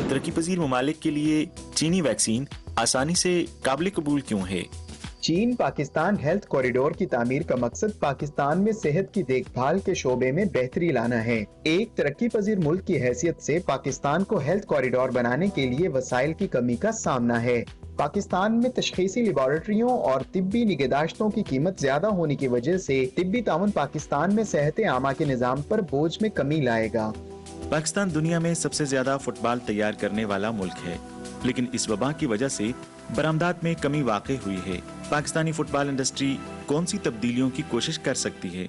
तरक्की पजीर ममालिक के लिए चीनी वैक्सीन आसानी से काबिल कबूल क्यों है? चीन पाकिस्तान हेल्थ कॉरिडोर की तामीर का मकसद पाकिस्तान में सेहत की देखभाल के शोबे में बेहतरी लाना है। एक तरक्की पजीर मुल्क की हैसियत से पाकिस्तान को हेल्थ कॉरिडोर बनाने के लिए वसाइल की कमी का सामना है। पाकिस्तान में तशखीसी लेबॉरेटरियों और तिब्बी निगहदाश्तों की कीमत ज्यादा होने की वजह से तिब्बी ताउन पाकिस्तान में सेहत आमा के निज़ाम पर बोझ में कमी लाएगा। पाकिस्तान दुनिया में सबसे ज्यादा फुटबॉल तैयार करने वाला मुल्क है, लेकिन इस वबा की वजह से बरामदात में कमी वाक़ई हुई है। पाकिस्तानी फुटबॉल इंडस्ट्री कौन सी तब्दीलियों की कोशिश कर सकती है?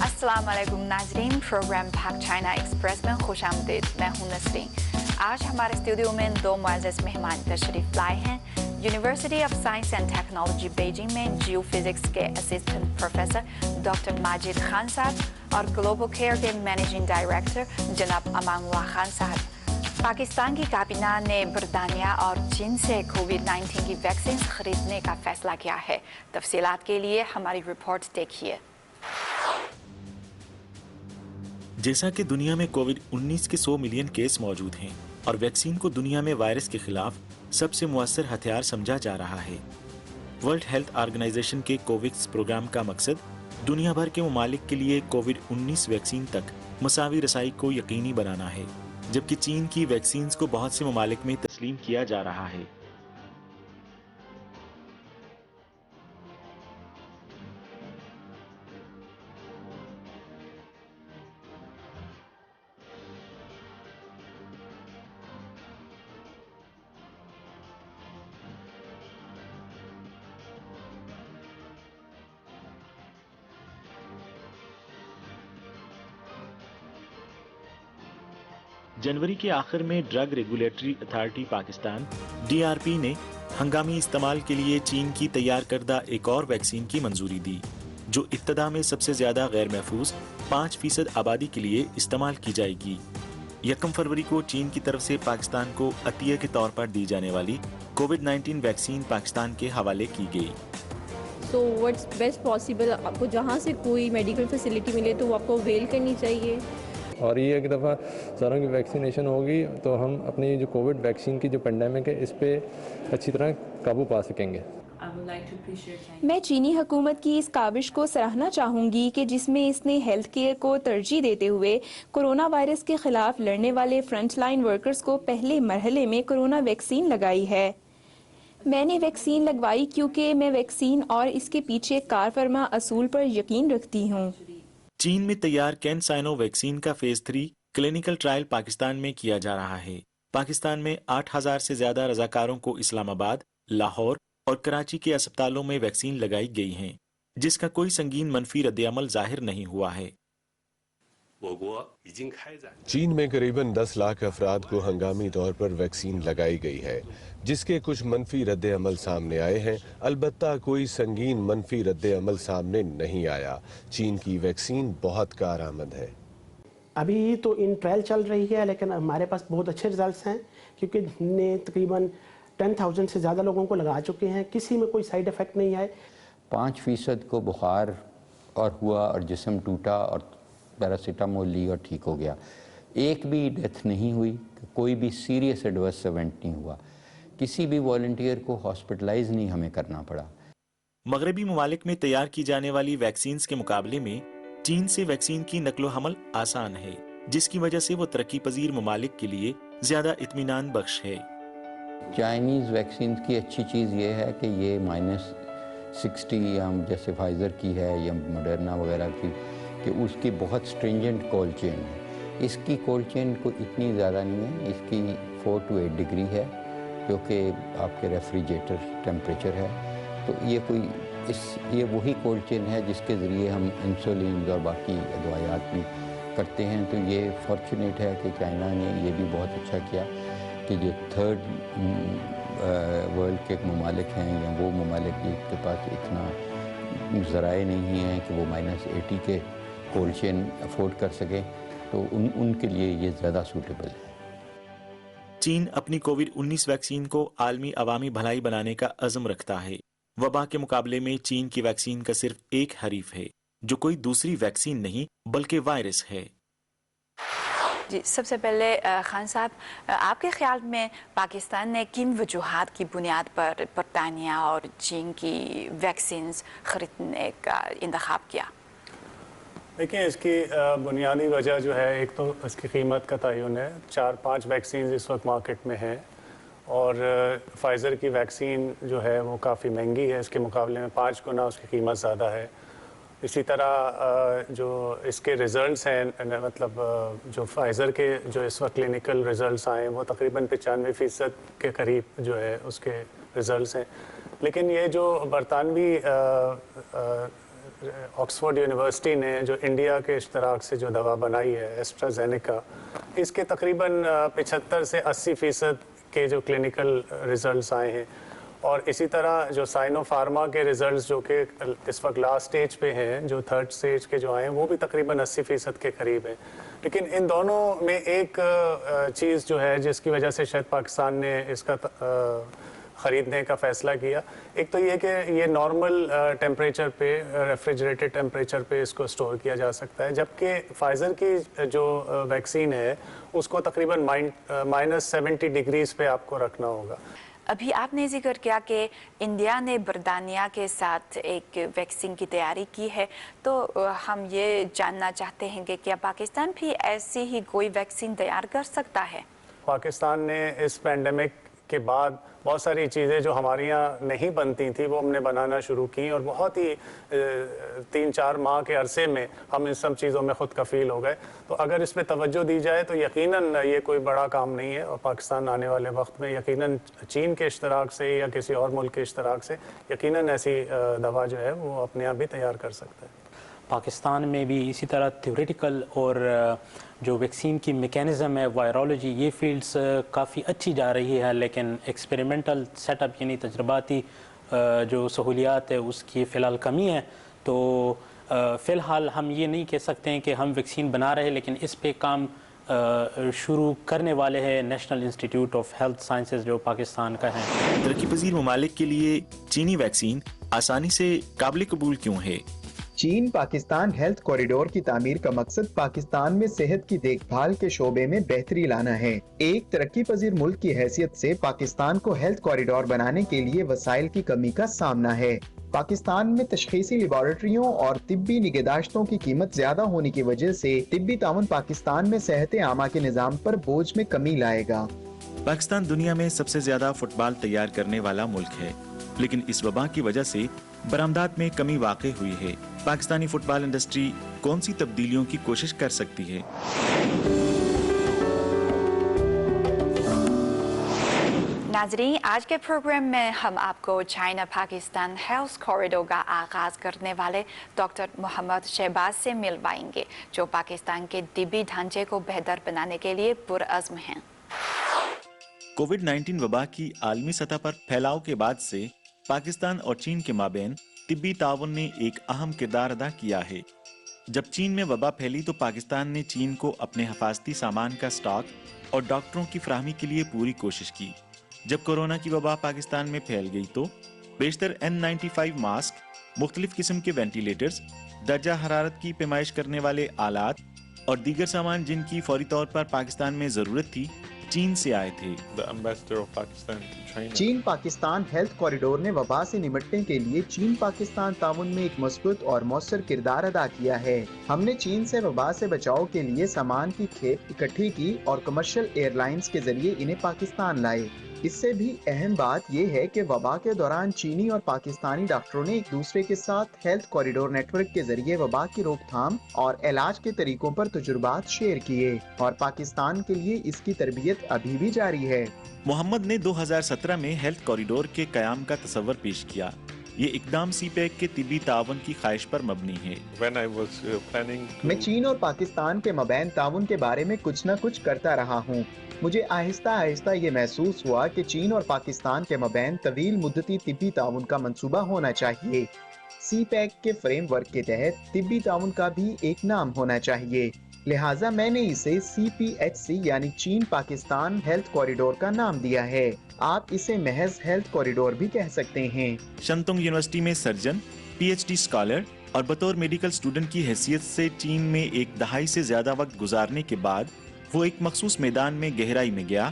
अस्सलाम वालेकुम नाज़रीन, प्रोग्राम पाक चाइना एक्सप्रेस में खुश आमदीद। मैं हूं नसरीन। आज हमारे स्टूडियो में दो मुअज़्ज़ज़ मेहमान तशरीफ लाए हैं। University of science and technology Beijing में जियो फिजिक्स के assistant professor doctor Majid Khan साहब और ग्लोबल केयर के मैनेजिंग डायरेक्टर जनाब अमानुल्लाह खान साहब। पाकिस्तान की काबीना ने बरतानिया और चीन से कोविड-19 की वैक्सीन खरीदने का फैसला किया है। तफसीलात के लिए हमारी रिपोर्ट देखिए। जैसा कि दुनिया में कोविड-19 के 100 मिलियन केस मौजूद हैं और वैक्सीन को दुनिया में वायरस के खिलाफ सबसे मुअस्सर हथियार समझा जा रहा है। वर्ल्ड हेल्थ ऑर्गेनाइजेशन के कोविक्स प्रोग्राम का मकसद दुनिया भर के ममालिक के लिए कोविड-19 वैक्सीन तक मसावी रसाई को यकीनी बनाना है, जबकि चीन की वैक्सीन को बहुत से ममालिक में तस्लीम किया जा रहा है। जनवरी के आखिर में drug regulatory authority Pakistan DRP ने हंगामी इस्तेमाल के लिए चीन की तैयार करदा एक और वैक्सीन की मंजूरी दी, जो इब्तदा में सबसे ज्यादा गैर महफूज 5% आबादी के लिए इस्तेमाल की जाएगी। 1 फरवरी को चीन की तरफ से पाकिस्तान को अतिया के तौर पर दी जाने वाली कोविड-19 वैक्सीन पाकिस्तान के हवाले की गई। सो व्हाट्स बेस्ट पॉसिबल, आपको जहाँ से कोई मेडिकल फैसिलिटी मिले तो वो आपको अवेल करनी चाहिए। और ये एक दफ़ा सारों की वैक्सीनेशन होगी तो हम अपनी जो कोविड वैक्सीन की जो पेंडेमिक है इस पे अच्छी तरह काबू पा सकेंगे। मैं चीनी हुकूमत की इस काविश को सराहना चाहूँगी कि जिसमें इसने हेल्थ केयर को तरजीह देते हुए कोरोना वायरस के खिलाफ लड़ने वाले फ्रंट लाइन वर्कर्स को पहले मरहले में कोरोना वैक्सीन लगाई है। मैंने वैक्सीन लगवाई क्योंकि मैं वैक्सीन और इसके पीछे कारफरमा असूल पर यकीन रखती हूँ। चीन में तैयार कैनसाइनो वैक्सीन का फेज 3 क्लिनिकल ट्रायल पाकिस्तान में किया जा रहा है। पाकिस्तान में 8000 से ज्यादा रजाकारों को इस्लामाबाद, लाहौर और कराची के अस्पतालों में वैक्सीन लगाई गई है, जिसका कोई संगीन मनफी रद्द-ए-अमल जाहिर नहीं हुआ है। चीन में करीबन 10 लाख अफराद को हंगामी तौर पर वैक्सीन लगाई गई है, जिसके कुछ मनफी रद्द अमल सामने आए हैं। अलबत्ता कोई संगीन मनफी रद्द अमल सामने नहीं आया। चीन की वैक्सीन बहुत कारआमद है। अभी तो इन ट्रायल चल रही है, लेकिन हमारे पास बहुत अच्छे रिजल्ट्स हैं क्योंकि हमने तकरीबन 10,000 से ज़्यादा लोगों को लगा चुके हैं। किसी में कोई साइड इफ़ेक्ट नहीं आए। 5% को बुखार और हुआ और जिस्म टूटा और पैरासीटामोल ली और ठीक हो गया। एक भी डेथ नहीं हुई, कोई भी सीरियस एडवर्स इवेंट नहीं हुआ, किसी भी वॉलंटियर को हॉस्पिटलाइज नहीं हमें करना पड़ा। मगरबी ममालिक में तैयार की जाने वाली वैक्सीन के मुकाबले में चीन से वैक्सीन की नकलो हमल आसान है, जिसकी वजह से वो तरक्की पजीर ममालिक के लिए ज्यादा इत्मीनान बख्श है। चाइनीज़ वैक्सीन की अच्छी चीज़ ये है कि ये -60 या जैसे फाइज़र की है या मॉडर्ना वगैरह की, कि उसकी बहुत स्ट्रिंजेंट कोल्ड चेन है। इसकी कोल्ड चेन को इतनी ज़्यादा नहीं है, इसकी 4 to 8 डिग्री है, जो कि आपके रेफ्रिजरेटर टेम्परेचर है। तो ये वही कोल्ड चेन है जिसके ज़रिए हम इंसुलिन और बाकी दवाइयात भी करते हैं। तो ये फॉर्चुनेट है कि चाइना ने ये भी बहुत अच्छा किया कि जो थर्ड वर्ल्ड के ममालिक हैं या वो ममालिक के पास इतना ज़राए नहीं हैं कि वो -80 के کولڈ چین افورڈ کر سکیں تو ان کے لیے یہ زیادہ سوٹیبل ہے۔ چین اپنی کووڈ-19 ویکسین کو عالمی عوامی بھلائی بنانے کا عزم رکھتا ہے۔ وبا کے مقابلے میں چین کی ویکسین کا صرف ایک حریف ہے جو کوئی دوسری ویکسین نہیں بلکہ وائرس ہے۔ جی، سب سے پہلے خان صاحب، آپ کے خیال میں پاکستان نے کن وجوہات کی بنیاد پر برطانیہ اور چین کی ویکسینز خریدنے کا انتخاب کیا؟ دیکھیں، اس کی بنیادی وجہ جو ہے، ایک تو اس کی قیمت کا تعین ہے۔ 4-5 ویکسینز اس وقت مارکیٹ میں ہیں اور فائزر کی ویکسین جو ہے وہ کافی مہنگی ہے، اس کے مقابلے میں 5 گنا اس کی قیمت زیادہ ہے۔ اسی طرح جو اس کے ریزلٹس ہیں، مطلب جو فائزر کے جو اس وقت کلینکل ریزلٹس آئے ہیں وہ تقریباً 95% کے قریب جو ہے اس کے ریزلٹس ہیں۔ لیکن یہ جو برطانوی آکسفورڈ یونیورسٹی نے جو انڈیا کے اشتراک سے جو دوا بنائی ہے ایسٹرازینیکا، اس کے تقریباً 75 سے 80% کے جو کلینکل ریزلٹس آئے ہیں، اور اسی طرح جو سائنو فارما کے ریزلٹس جو کہ اس وقت لاسٹ سٹیج پہ ہیں، جو 3rd سٹیج کے جو آئے ہیں، وہ بھی تقریباً 80% کے قریب ہیں۔ لیکن ان دونوں میں ایک چیز جو ہے جس کی وجہ سے شاید پاکستان نے اس کا خریدنے کا فیصلہ کیا، ایک تو یہ کہ یہ نارمل ٹیمپریچر پہ، ریفریجریٹڈ ٹیمپریچر پہ اس کو سٹور کیا جا سکتا ہے، جبکہ فائزر کی جو ویکسین ہے اس کو تقریباً -70 ڈگریز پہ آپ کو رکھنا ہوگا۔ ابھی آپ نے ذکر کیا کہ انڈیا نے برطانیہ کے ساتھ ایک ویکسین کی تیاری کی ہے، تو ہم یہ جاننا چاہتے ہیں کہ کیا پاکستان بھی ایسی ہی کوئی ویکسین تیار کر سکتا ہے؟ پاکستان نے اس پینڈیمک کے بعد بہت ساری چیزیں جو ہمارے یہاں نہیں بنتی تھیں وہ ہم نے بنانا شروع کی، اور بہت ہی 3-4 ماہ کے عرصے میں ہم ان سب چیزوں میں خود کفیل ہو گئے۔ تو اگر اس پہ توجہ دی جائے تو یقیناً یہ کوئی بڑا کام نہیں ہے، اور پاکستان آنے والے وقت میں یقیناً چین کے اشتراک سے یا کسی اور ملک کے اشتراک سے یقیناً ایسی دوا جو ہے وہ اپنے آپ بھی تیار کر سکتا ہے۔ پاکستان میں بھی اسی طرح تھیوریٹیکل اور جو ویکسین کی میکینزم ہے، وائرولوجی، یہ فیلڈز کافی اچھی جا رہی ہے، لیکن ایکسپیریمنٹل سیٹ اپ یعنی تجرباتی جو سہولیات ہے اس کی فی الحال کمی ہے۔ تو فی الحال ہم یہ نہیں کہہ سکتے ہیں کہ ہم ویکسین بنا رہے ہیں، لیکن اس پہ کام شروع کرنے والے ہیں national institute of health sciences جو پاکستان کا ہے۔ ترقی پذیر ممالک کے لیے چینی ویکسین آسانی سے قابل قبول کیوں ہے؟ چین پاکستان ہیلتھ کوریڈور کی تعمیر کا مقصد پاکستان میں صحت کی دیکھ بھال کے شعبے میں بہتری لانا ہے۔ ایک ترقی پذیر ملک کی حیثیت سے پاکستان کو ہیلتھ کوریڈور بنانے کے لیے وسائل کی کمی کا سامنا ہے۔ پاکستان میں تشخیصی لیبارٹریوں اور طبی نگہداشتوں کی قیمت زیادہ ہونے کی وجہ سے طبی تعاون پاکستان میں صحت عامہ کے نظام پر بوجھ میں کمی لائے گا۔ پاکستان دنیا میں سب سے زیادہ فٹ بال تیار کرنے والا ملک ہے، لیکن اس وبا کی وجہ سے برآمدات میں کمی واقع ہوئی ہے۔ پاکستانی فٹ بال انڈسٹری کون سی تبدیلیوں کی کوشش کر سکتی ہے؟ ناظرین، آج کے پروگرام میں ہم آپ کو چائنا پاکستان ہیلتھ کوریڈور کا آغاز کرنے والے ڈاکٹر محمد شہباز سے ملوائیں گے، جو پاکستان کے طبی ڈھانچے کو بہتر بنانے کے لیے پرعزم ہیں۔ کووڈ-19 وبا کی عالمی سطح پر پھیلاؤ کے بعد سے پاکستان اور چین کے مابین طبی تعاون نے ایک اہم کردار ادا کیا ہے۔ جب چین میں وبا پھیلی تو پاکستان نے چین کو اپنے حفاظتی سامان کا سٹاک اور ڈاکٹروں کی فراہمی کے لیے پوری کوشش کی۔ جب کورونا کی وبا پاکستان میں پھیل گئی تو بیشتر N95 ماسک، مختلف قسم کے وینٹیلیٹرز، درجہ حرارت کی پیمائش کرنے والے آلات اور دیگر سامان جن کی فوری طور پر پاکستان میں ضرورت تھی، چین سے آئے تھے۔ چین پاکستان ہیلتھ کوریڈور نے وبا سے نمٹنے کے لیے چین پاکستان تعاون میں ایک مثبت اور مؤثر کردار ادا کیا ہے۔ ہم نے چین سے وبا سے بچاؤ کے لیے سامان کی کھیپ اکٹھی کی اور کمرشل ایئر لائنز کے ذریعے انہیں پاکستان لائے۔ اس سے بھی اہم بات یہ ہے کہ وبا کے دوران چینی اور پاکستانی ڈاکٹروں نے ایک دوسرے کے ساتھ ہیلتھ کوریڈور نیٹ ورک کے ذریعے وبا کی روک تھام اور علاج کے طریقوں پر تجربات شیئر کیے، اور پاکستان کے لیے اس کی تربیت ابھی بھی جاری ہے۔ محمد نے 2017 میں ہیلتھ کوریڈور کے قیام کا تصور پیش کیا۔ یہ اقدام سی پیک کے طبی تعاون کی خواہش پر مبنی ہے۔ میں چین اور پاکستان کے مابین تعاون کے بارے میں کچھ نہ کچھ کرتا رہا ہوں۔ مجھے آہستہ آہستہ یہ محسوس ہوا کہ چین اور پاکستان کے مابین طویل مدتی طبی تعاون کا منصوبہ ہونا چاہیے۔ सी पैक के फ्रेमवर्क के तहत तिब्बी ताउन का भी एक नाम होना चाहिए, लिहाजा मैंने इसे CPHC यानी चीन पाकिस्तान हेल्थ कॉरिडोर का नाम दिया है। आप इसे महज हेल्थ कॉरिडोर भी कह सकते हैं। शंतुंग यूनिवर्सिटी में सर्जन, PhD स्कॉलर और बतौर मेडिकल स्टूडेंट की हैसियत से चीन में एक दहाई से ज्यादा वक्त गुजारने के बाद वो एक मखसूस मैदान में गहराई में गया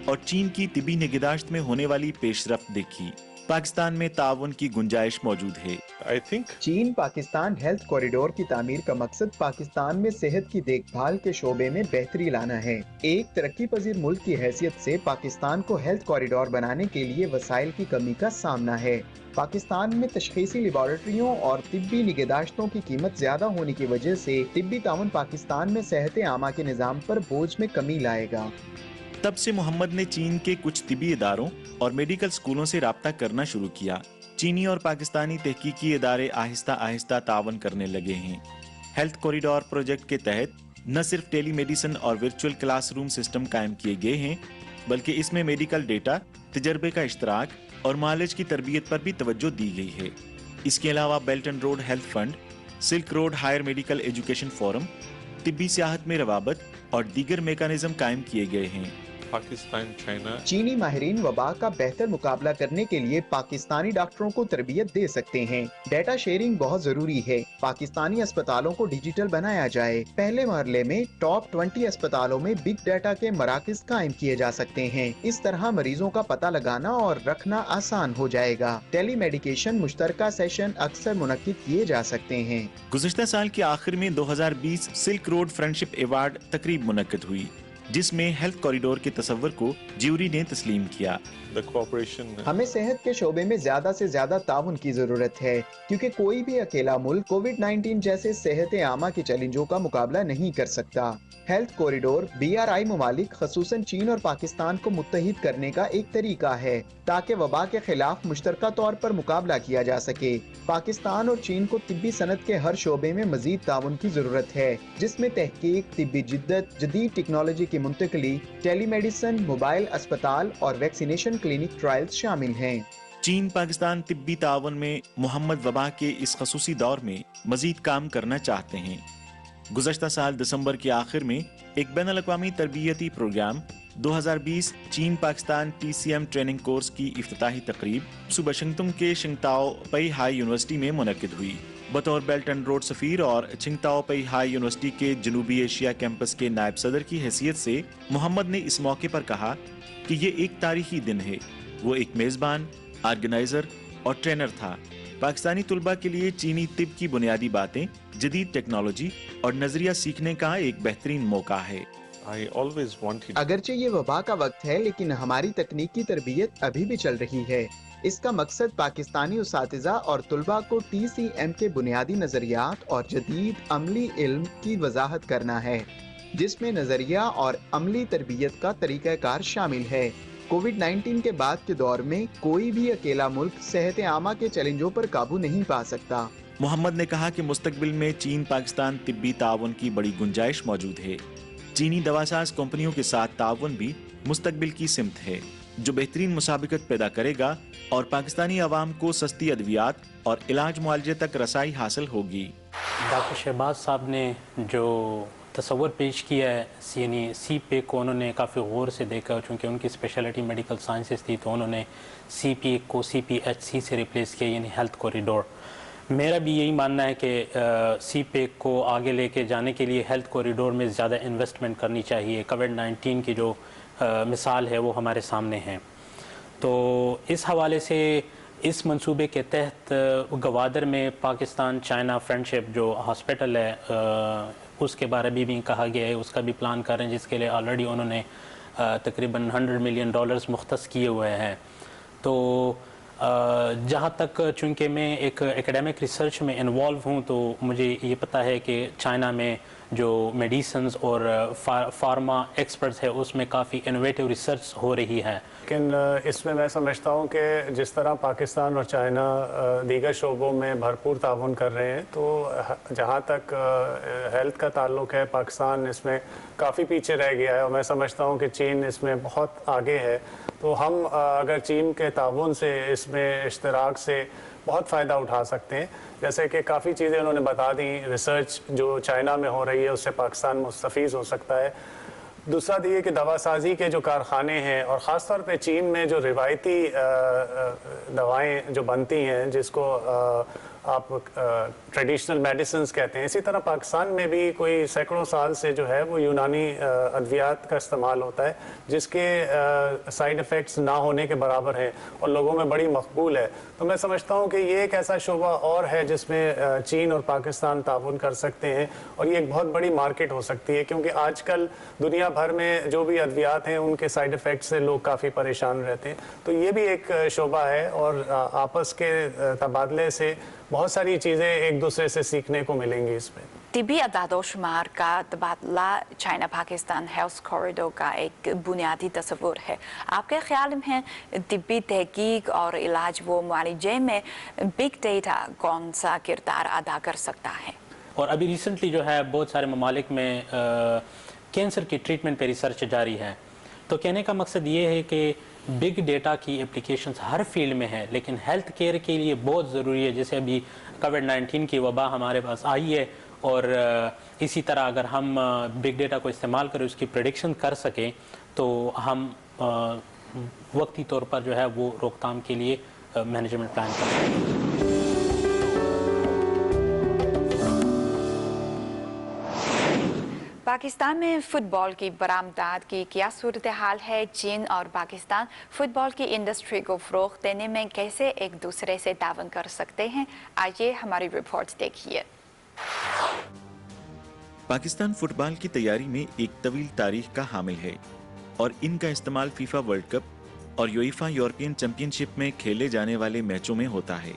और चीन की तिब्बी निगहदाश्त में होने वाली पेशरफ्त देखी। पाकिस्तान में ताउन की गुंजाइश मौजूद है। I think चीन पाकिस्तान हेल्थ कॉरिडोर की तामीर का मकसद पाकिस्तान में सेहत की देखभाल के शोबे में बेहतरी लाना है। एक तरक्की पजीर मुल्क की हैसियत से पाकिस्तान को हेल्थ कॉरिडोर बनाने के लिए वसाइल की कमी का सामना है। पाकिस्तान में तशखीसी लेबॉरेटरियों और तिब्बी निगहदाश्तों की कीमत ज्यादा होने की वजह से तिब्बी ताउन पाकिस्तान में सेहत आमा के निज़ाम पर बोझ में कमी लाएगा। तब से मोहम्मद ने चीन के कुछ तिब्बी इदारों और मेडिकल स्कूलों से राब्ता करना शुरू किया। चीनी और पाकिस्तानी तहकीकी इदारे आहिस्ता आहिस्ता तावन करने लगे हैं। हेल्थ कॉरिडोर प्रोजेक्ट के तहत न सिर्फ टेली मेडिसिन और वर्चुअल क्लासरूम सिस्टम कायम किए गए हैं, बल्कि इसमें मेडिकल डेटा, तजर्बे का इश्तराक और मालिज की तरबियत पर भी तवज्जो दी गई है। इसके अलावा Belt and Road Health Fund, Silk Road Higher Medical Education Forum, तिब्बी सियाहत में रवाबत और दीगर मेकानिज्म कायम किए गए हैं। पाकिस्तान चाइना चीनी माहिरीन वबा का बेहतर मुकाबला करने के लिए पाकिस्तानी डॉक्टरों को तरबियत दे सकते हैं। डेटा शेयरिंग बहुत जरूरी है। पाकिस्तानी अस्पतालों को डिजिटल बनाया जाए। पहले मरहले में टॉप 20 अस्पतालों में बिग डाटा के मराकज कायम किए जा सकते हैं। इस तरह मरीजों का पता लगाना और रखना आसान हो जाएगा। टेली मेडिकेशन मुश्तरका सेशन अक्सर मुनक्किद किए जा सकते हैं। गुज़िश्ता साल के आखिर में 2020 सिल्क रोड फ्रेंडशिप अवार्ड तकरीब मुनक्किद हुई, जिसमें हेल्थ कॉरिडोर के तस्वर को ज्यूरी ने तस्लीम किया। हमें सेहत के शोबे में ज्यादा से ज्यादा ताउन की जरूरत है, क्योंकि कोई भी अकेला मुल्क कोविड-19 जैसे सेहत आमा के चैलेंजों का मुकाबला नहीं कर सकता। हेल्थ कॉरिडोर BRI ममालिक खसूसन चीन और पाकिस्तान को मुत्तहिद करने का एक तरीका है, ताकि वबा के खिलाफ मुश्तरका तौर पर मुकाबला किया जा सके। पाकिस्तान और चीन को तिब्बी सनत के हर शोबे में मजीद ताउन की जरूरत है, जिसमें तहकीक, तिब्बी जिद्दत, जदीद टेक्नोलॉजी की मुंतकली, टेलीमेडिसिन, मोबाइल अस्पताल और वैक्सीनेशन क्लिनिक ट्रायल्स शामिल हैं। चीन पाकिस्तान तिब्बी तावन में मोहम्मद वबा के इस खसूसी दौर में मजीद काम करना चाहते हैं। गुज़श्ता साल दिसंबर के आखिर में एक बैनुल-अक़वामी तरबियती प्रोग्राम 2020 चीन पाकिस्तान TCM ट्रेनिंग कोर्स की इफ्तिताही तकरीब सुबह शिंगतुंग के शिंगताओ पई हाई यूनिवर्सिटी में मुनक्किद हुई। बतौर बेल्ट एंड रोड सफीर और छिंगताओ पई हाई यूनिवर्सिटी के जनूबी एशिया कैंपस के नायब सदर की हैसियत से मोहम्मद ने इस मौके पर कहा कि ये एक तारीखी दिन है। वो एक मेज़बान, ऑर्गेनाइजर और ट्रेनर था। पाकिस्तानी तुलबा के लिए चीनी तिब की बुनियादी बातें, जदीद टेक्नोलॉजी और नजरिया सीखने का एक बेहतरीन मौका है। अगरचे ये वबा का वक्त है, लेकिन हमारी तकनीकी तरबियत अभी भी चल रही है। इसका मकसद पाकिस्तानी उसातिज़ा और तुलबा को TCM के बुनियादी नजरियात और जदीद अमली इल्म की वजाहत करना है, जिसमें नजरिया और अमली तरबियत का तरीक़ाकार शामिल है। कोविड-19 के बाद के दौर में कोई भी अकेला मुल्क सेहत आमा के चैलेंजों पर काबू नहीं पा सकता। मोहम्मद ने कहा कि मुस्तकबिल में चीन पाकिस्तान तिब्बी ताउन की बड़ी गुंजाइश मौजूद है। चीनी दवासाज कंपनियों के साथ ताउन भी मुस्तकबिल की सिमत है, जो बेहतरीन मुसाबिकत पैदा करेगा और पाकिस्तानी अवाम को सस्ती अद्वियात और इलाज मुआलजे तक रसाई हासिल होगी। डॉक्टर शहबाज साहब ने जो तस्वर पेश किया है, यानी CPEC को उन्होंने काफ़ी गौर से देखा, चूँकि उनकी स्पेशलिटी मेडिकल साइंसेस थी, तो उन्होंने CPEC को CPHC से रिप्लेस किया, यानी हेल्थ कॉरिडोर। मेरा भी यही मानना है कि CPEC को आगे लेके जाने के लिए हेल्थ कॉरिडोर में ज़्यादा इन्वेस्टमेंट करनी चाहिए। कोविड-19 की जो मिसाल है वो हमारे सामने है। तो इस हवाले से इस मंसूबे के तहत गवादर में पाकिस्तान चाइना फ्रेंडशिप जो हॉस्पिटल है उसके बारे में भी कहा गया है, उसका भी प्लान कर रहे हैं, जिसके लिए ऑलरेडी उन्होंने तकरीबन $100 मिलियन मुख्तस किए हुए हैं। तो जहाँ तक चूँकि मैं एक एकेडमिक रिसर्च में इन्वॉल्व हूँ, तो मुझे ये पता है कि चाइना में जो मेडिसिन्स और फार्मा एक्सपर्ट्स है उसमें काफ़ी इनोवेटिव रिसर्च हो रही है। लेकिन इसमें मैं समझता हूँ कि जिस तरह पाकिस्तान और चाइना दीगर शोबों में भरपूर ताउन कर रहे हैं, तो जहाँ तक हेल्थ का ताल्लुक है पाकिस्तान इसमें काफ़ी पीछे रह गया है और मैं समझता हूँ कि चीन इसमें बहुत आगे है। तो हम अगर चीन के ताउन से, इसमें इश्तराक से बहुत फ़ायदा उठा सकते हैं। जैसे कि काफ़ी चीज़ें उन्होंने बता दी, रिसर्च जो चाइना में हो रही है उससे पाकिस्तान मुस्तफ़ीज़ हो सकता है। दूसरा ये कि दवा साजी के जो कारखाने हैं और ख़ास तौर पे चीन में जो रिवायती दवाएं जो बनती हैं जिसको आप ट्रेडिशनल मेडिसिन्स कहते हैं, इसी तरह पाकिस्तान में भी कोई सैकड़ों साल से जो है वो यूनानी अद्वियात का इस्तेमाल होता है जिसके साइड इफ़ेक्ट्स ना होने के बराबर हैं और लोगों में बड़ी मकबूल है। तो मैं समझता हूँ कि ये एक ऐसा शोबा और है जिसमें चीन और पाकिस्तान ताउन कर सकते हैं और ये एक बहुत बड़ी मार्केट हो सकती है, क्योंकि आजकल दुनिया भर में जो भी अद्वियात हैं उनके साइड इफ़ेक्ट से लोग काफ़ी परेशान रहते हैं। तो ये भी एक शोबा है और आपस के तबादले से बहुत सारी चीज़ें एक दूसरे से सीखने को मिलेंगी इसमें। तिब्बी अदाद-ओ-शुमार का तबादला चाइना पाकिस्तान हेल्थ कॉरिडोर का एक बुनियादी तस्वुर है। आपके ख्याल में तिब्बी तहकीक और इलाज व मुआलजे में बिग डेटा कौन सा किरदार अदा कर सकता है? और अभी रिसेंटली जो है बहुत सारे ममालिक में कैंसर की ट्रीटमेंट पे रिसर्च जारी है। तो कहने का मकसद ये है कि बिग डेटा की एप्लीकेशंस हर फील्ड में है, लेकिन हेल्थ केयर के लिए बहुत ज़रूरी है। जैसे अभी कोविड-19 की वबा हमारे पास आई है और इसी तरह अगर हम बिग डेटा को इस्तेमाल करें, उसकी प्रेडिक्शन कर सकें, तो हम वक्ती तौर पर जो है वो रोकथाम के लिए मैनेजमेंट प्लान कर सकते हैं। पाकिस्तान में फ़ुटबॉल की बरामदात की क्या सूरत हाल है? चीन और पाकिस्तान फ़ुटबॉल की इंडस्ट्री को फ़रोग़ देने में कैसे एक दूसरे से तावन कर सकते हैं? आइए हमारी रिपोर्ट देखिए। पाकिस्तान फुटबॉल की तैयारी में एक तवील तारीख का हामिल है और इनका इस्तेमाल फीफा वर्ल्ड कप और यूएफा यूरोपियन चैंपियनशिप में खेले जाने वाले मैचों में होता है।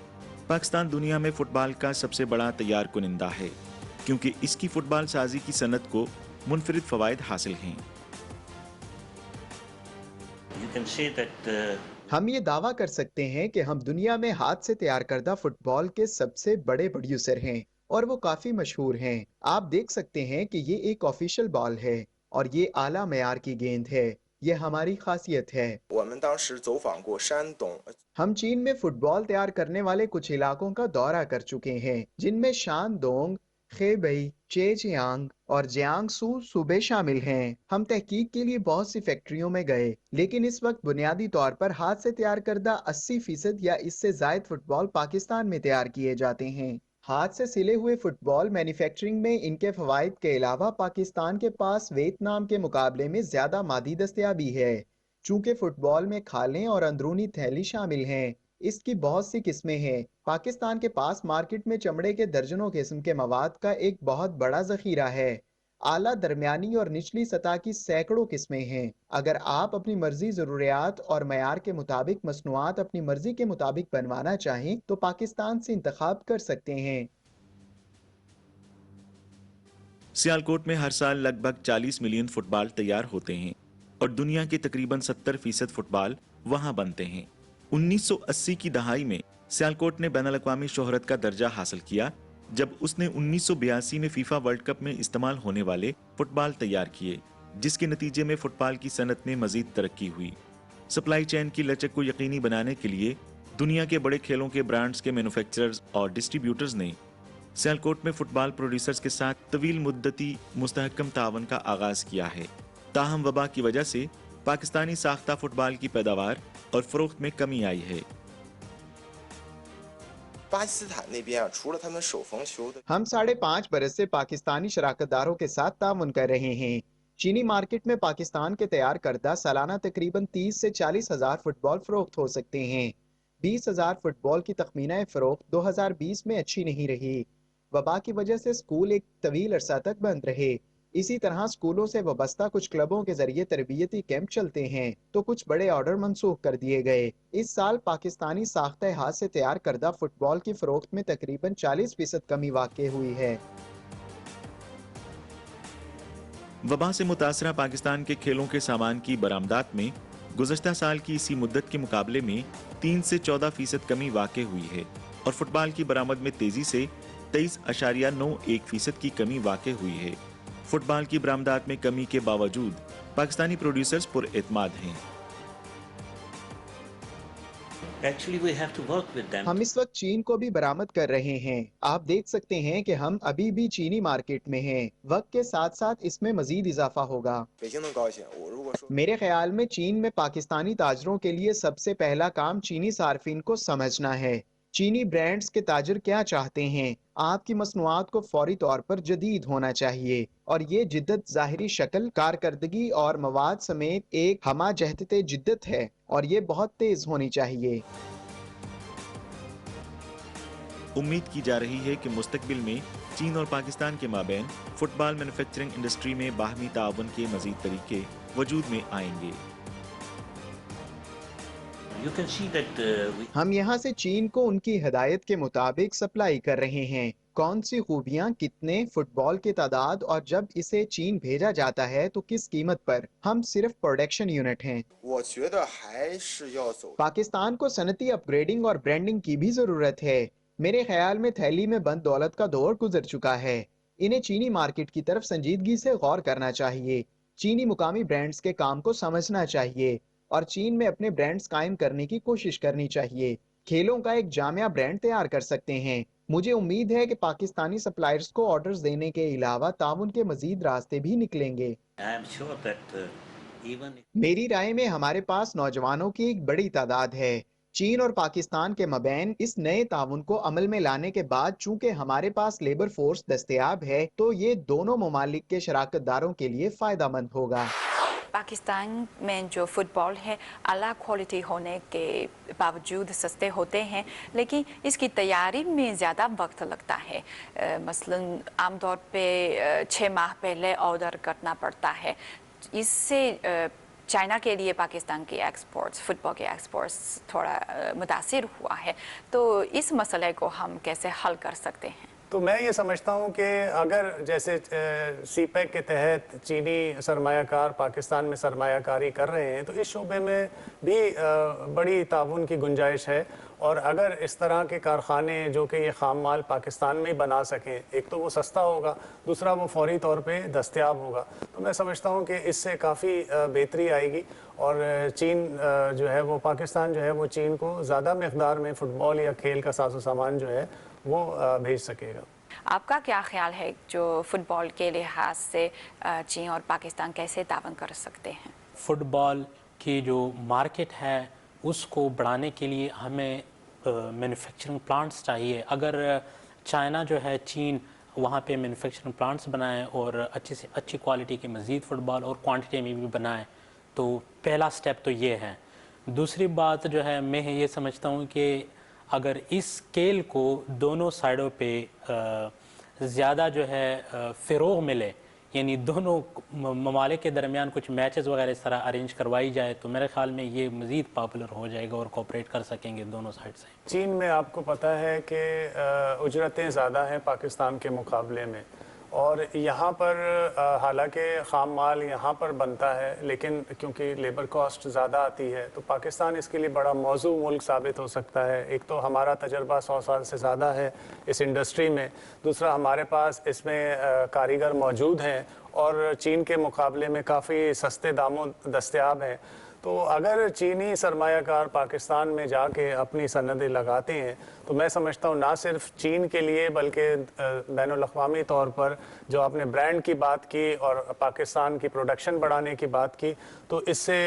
पाकिस्तान दुनिया में फुटबॉल का सबसे बड़ा तैयार कुनिंदा है क्योंकि इसकी फुटबॉल साजी की सनत को मुनफरिद फवायद हासिल हैं। हम ये दावा कर सकते हैं कि हम दुनिया में हाथ से तैयार करदा फुटबॉल के सबसे बड़े प्रोड्यूसर हैं और वो काफी मशहूर हैं। आप देख सकते हैं कि ये एक ऑफिशियल बॉल है और ये आला मयार की गेंद है। ये हमारी खासियत है। हम चीन में फुटबॉल तैयार करने वाले कुछ इलाकों का दौरा कर चुके हैं, जिनमें शानदोंग, खेबई, चेचियांग और जियांगसू सूबे शामिल हैं। हम तहकीक के लिए बहुत सी फैक्ट्रियों में गए, लेकिन इस वक्त बुनियादी तौर पर हाथ से तैयार करदा 80% या इससे जायद फुटबॉल पाकिस्तान में तैयार किए जाते हैं। हाथ से सिले हुए फुटबॉल मैन्युफैक्चरिंग में इनके फवाइद के अलावा पाकिस्तान के पास वियतनाम के मुकाबले में ज्यादा मादी दस्तयाबी है। चूंकि फुटबॉल में खालें और अंदरूनी थैली शामिल हैं, इसकी बहुत सी किस्में हैं। पाकिस्तान के पास मार्केट में चमड़े के दर्जनों किस्म के मवाद का एक बहुत बड़ा जखीरा है। आला, दरमियानी और निचली सतह की सैकड़ों किस्में हैं। अगर आप अपनी मर्जी, जरूरियात और मयार के मुताबिक मसनूआत अपनी मर्जी के मुताबिक बनवाना चाहें तो पाकिस्तान से इंतखाब कर सकते हैं। सियालकोट में हर साल लगभग 40 मिलियन फुटबॉल तैयार होते हैं और दुनिया के तकरीबन 70% फुटबॉल वहां बनते हैं। 1980 की दहाई में सियालकोट ने बैनुल-अक़वामी शोहरत का दर्जा हासिल किया जब उसने 1982 में फीफा वर्ल्ड कप में इस्तेमाल होने वाले फुटबॉल तैयार किए, जिसके नतीजे में फुटबॉल की सनत में मजीद तरक्की हुई। सप्लाई चेन की लचक को यकीनी बनाने के लिए दुनिया के बड़े खेलों के ब्रांड्स के मैन्युफैक्चरर्स और डिस्ट्रीब्यूटर्स ने सियालकोट में फुटबॉल प्रोड्यूसर्स के साथ तवील मुद्दती मुस्तहकम तावन का आगाज किया है। ताहम वबा की वजह से पाकिस्तानी साख्ता फुटबॉल की पैदावार और फरोख्त में कमी आई है। हम 5.5 बरस से पाकिस्तानी शराकतदारों के साथ तामुन कर रहे हैं। चीनी मार्केट में पाकिस्तान के तैयार करदा सालाना तकरीबन 30 से 40 हजार फुटबॉल फरोख्त हो सकते हैं। 20 हजार फुटबॉल की तखमीना फरोख्त 2020 में अच्छी नहीं रही। वबा की वजह से स्कूल एक तवील अरसा तक बंद रहे। इसी तरह स्कूलों से वाबस्ता कुछ क्लबों के जरिए तरबियती कैंप चलते हैं तो कुछ बड़े ऑर्डर मंसूख कर दिए गए। इस साल पाकिस्तानी साख्ता हाथ से तैयार करदा फुटबॉल की फरोख्त में तकरीबन 40% कमी वाक़ई हुई है। वबा से मुतासरा पाकिस्तान के खेलों के सामान की बरामदात में गुज़श्ता साल की इसी मुद्दत के मुकाबले में 3 से 14% कमी वाक़ई हुई है और फुटबॉल की बरामद में तेजी से 23.91% की कमी वाक़ई हुई है। फुटबॉल की बरामदात में कमी के बावजूद पाकिस्तानी प्रोड्यूसर्स पुरएतमाद हैं। हम इस वक्त चीन को भी बरामद कर रहे हैं। आप देख सकते हैं कि हम अभी भी चीनी मार्केट में हैं। वक्त के साथ साथ इसमें मजीद इजाफा होगा। मेरे ख्याल में चीन में पाकिस्तानी ताजरों के लिए सबसे पहला काम चीनी सार्फिन को समझना है। चीनी ब्रांड्स के ताजर क्या चाहते हैं। आपकी मसनूआत को फौरी तौर पर जदीद होना चाहिए और ये जिद्दत ज़ाहिरी शक्ल, कारकर्दगी और मवाद समेत एक हमा जहदते जिद्दत है और ये बहुत तेज होनी चाहिए। उम्मीद की जा रही है कि मुस्तकबिल में चीन और पाकिस्तान के माबैन फुटबॉल मैन्युफैक्चरिंग इंडस्ट्री में बाहमी ताउन के मजीद तरीके वजूद में आएंगे। हम यहाँ से चीन को उनकी हिदायत के मुताबिक सप्लाई कर रहे हैं। कौन सी खूबियाँ, कितने फुटबॉल की तादाद और जब इसे चीन भेजा जाता है तो किस कीमत पर। हम सिर्फ प्रोडक्शन यूनिट हैं। पाकिस्तान को सनती अपग्रेडिंग और ब्रांडिंग की भी जरूरत है। मेरे ख्याल में थैली में बंद दौलत का दौर गुजर चुका है। इन्हें चीनी मार्केट की तरफ संजीदगी से गौर करना चाहिए। चीनी मुकामी ब्रांड्स के काम को समझना चाहिए और चीन में अपने ब्रांड्स कायम करने की कोशिश करनी चाहिए। खेलों का एक जामिया ब्रांड तैयार कर सकते हैं। मुझे उम्मीद है कि पाकिस्तानी सप्लायर्स को ऑर्डर्स देने के अलावा ताउन के मजीद रास्ते भी निकलेंगे। मेरी राय में हमारे पास नौजवानों की एक बड़ी तादाद है। चीन और पाकिस्तान के मबैन इस नए ताउन को अमल में लाने के बाद चूंकि हमारे पास लेबर फोर्स दस्तयाब है तो ये दोनों ममालिक के शराकतदारों के लिए फायदामंद होगा। पाकिस्तान में जो फुटबॉल है अला क्वालिटी होने के बावजूद सस्ते होते हैं, लेकिन इसकी तैयारी में ज़्यादा वक्त लगता है। मसलन आमतौर पे 6 माह पहले ऑर्डर करना पड़ता है। इससे चाइना के लिए पाकिस्तान के एक्सपोर्ट्स, फुटबॉल के एक्सपोर्ट्स थोड़ा मुतासिर हुआ है। तो इस मसले को हम कैसे हल कर सकते हैं? तो मैं ये समझता हूँ कि अगर जैसे सीपैक के तहत चीनी सरमायाकार पाकिस्तान में सरमायाकारी कर रहे हैं तो इस शोबे में भी बड़ी ताउन की गुंजाइश है। और अगर इस तरह के कारखाने जो कि ये खाम माल पाकिस्तान में ही बना सकें, एक तो वो सस्ता होगा, दूसरा वो फौरी तौर पे दस्तयाब होगा, तो मैं समझता हूँ कि इससे काफ़ी बेहतरी आएगी और चीन जो है वो पाकिस्तान जो है वो चीन को ज़्यादा मकदार में फ़ुटबॉल या खेल का साजो सामान जो है वो भेज सकेगा। आपका क्या ख्याल है जो फुटबॉल के लिहाज से चीन और पाकिस्तान कैसे तावन कर सकते हैं? फुटबॉल की जो मार्केट है उसको बढ़ाने के लिए हमें मैन्युफैक्चरिंग प्लांट्स चाहिए। अगर चाइना जो है चीन वहाँ पे मैन्युफैक्चरिंग प्लांट्स बनाए और अच्छी से अच्छी क्वालिटी के मज़ीद फ़ुटबॉल और क्वांटिटी में भी बनाए तो पहला स्टेप तो ये है। दूसरी बात जो है मैं ये समझता हूँ कि अगर इस स्केल को दोनों साइडों पे ज़्यादा जो है फ़रोग़ मिले, यानी दोनों ममालिक के दरमियान कुछ मैचेस वगैरह इस तरह अरेंज करवाई जाए तो मेरे ख्याल में ये मज़ीद पॉपुलर हो जाएगा और कोऑपरेट कर सकेंगे दोनों साइड से। चीन में आपको पता है कि उजरतें ज़्यादा हैं पाकिस्तान के मुकाबले में और यहाँ पर हालांकि खाम माल यहाँ पर बनता है लेकिन क्योंकि लेबर कॉस्ट ज़्यादा आती है तो पाकिस्तान इसके लिए बड़ा मौजू मुल्क साबित हो सकता है। एक तो हमारा तजर्बा 100 साल से ज़्यादा है इस इंडस्ट्री में, दूसरा हमारे पास इसमें कारीगर मौजूद हैं और चीन के मुकाबले में काफ़ी सस्ते दामों दस्तयाब हैं। तो अगर चीनी सरमायाकार पाकिस्तान में जाके अपनी सनदें लगाते हैं तो मैं समझता हूँ ना सिर्फ चीन के लिए बल्कि बैनुल-अक़वामी तौर पर जो आपने ब्रांड की बात की और पाकिस्तान की प्रोडक्शन बढ़ाने की बात की तो इससे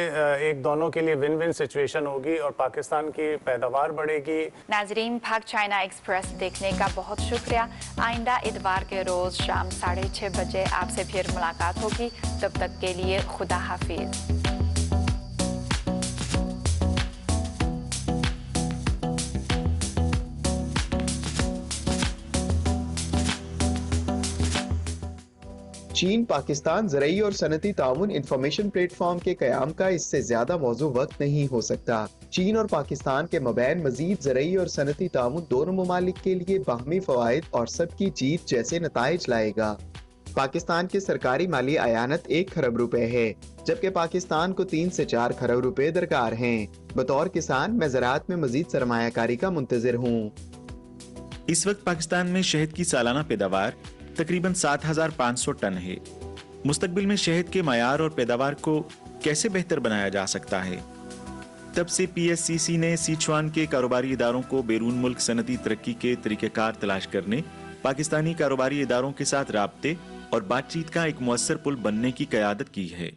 एक दोनों के लिए विन विन सिचुएशन होगी और पाकिस्तान की पैदावार बढ़ेगी। नाजरीन, पाक चाइना एक्सप्रेस देखने का बहुत शुक्रिया। आइंदा इतवार के रोज़ शाम 6:30 बजे आपसे फिर मुलाकात होगी। तब तक के लिए खुदा हाफिज़। चीन पाकिस्तान ज़रई और सनती ताउन इंफॉर्मेशन प्लेटफॉर्म के क़याम का इससे ज़्यादा मौजू वक्त नहीं हो सकता। चीन और पाकिस्तान के मबैन मजीद ज़रई और सनती ताउन दोनों ममालिक के लिए बाहमी फ़वाइद और सबकी जीत जैसे नताइज लाएगा। पाकिस्तान की सरकारी माली आयानत 1 खरब रुपए है जबकि पाकिस्तान को 3 से 4 खरब रुपए दरकार हैं। बतौर किसान मैं ज़राअत में मजीद सरमायाकारी का मुंतज़िर हूँ। इस वक्त पाकिस्तान में शहद की सालाना पैदावार तकरीबन 7,500 टन है। मुस्तकबिल में शहद के मयार और पैदावार को कैसे बेहतर बनाया जा सकता है? तब से PSCC ने सिचुआन के कारोबारी इदारों को बैरून मुल्क सनती तरक्की के तरीक़ेकार तलाश करने, पाकिस्तानी कारोबारी इदारों के साथ राब्ते और बातचीत का एक मुअस्सर पुल बनने की क़यादत की है।